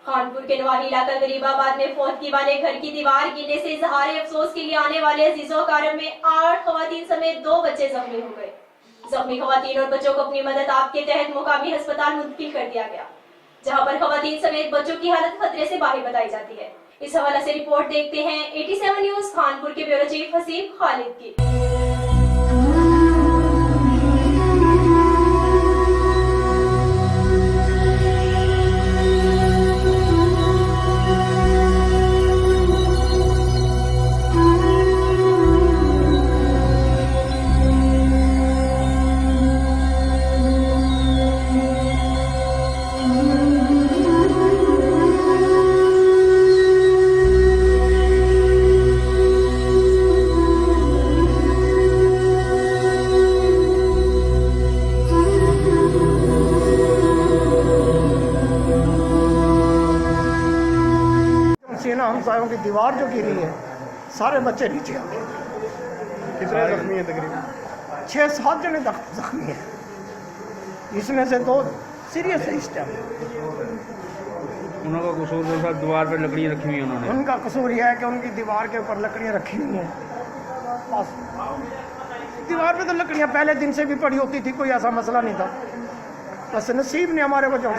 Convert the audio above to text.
खानपुर के नवाही इलाका गरीबाबाद में फौतगी वाले घर की दीवार गिरने से इजहार अफसोस के लिए आने वाले अजीजों कारम में 8 खवातीन समेत 2 बच्चे जख्मी हो गए। जख्मी खवातीन और बच्चों को अपनी मदद आप के तहत मुकामी अस्पताल मुंतकिल कर दिया गया, जहां पर खवातीन समेत बच्चों की हालत खतरे से बाहर बताई जाती है। इस हवाले से रिपोर्ट देखते हैं 87 न्यूज खानपुर के ब्यूरो चीफ हसीब खालिद की। सीना हमसायों की दीवार जो गिरी है, सारे बच्चे नीचे आ गए। कितने जख्मी हैं तकरीबन? 6-7 जने जख्मी हैं, इसमें से 2 सीरियस है इस टाइम। उनका कसूर तो साहब दीवार पर लकड़ियाँ रखी हुई हैं उन्होंने। उनका कसूर यह है कि उनकी दीवार के ऊपर लकड़ियाँ रखी हुई हैं। बस दीवार पे तो लकड़ियाँ पहले दिन से भी पड़ी होती थी, कोई ऐसा मसला नहीं था। बस नसीब ने हमारे को जो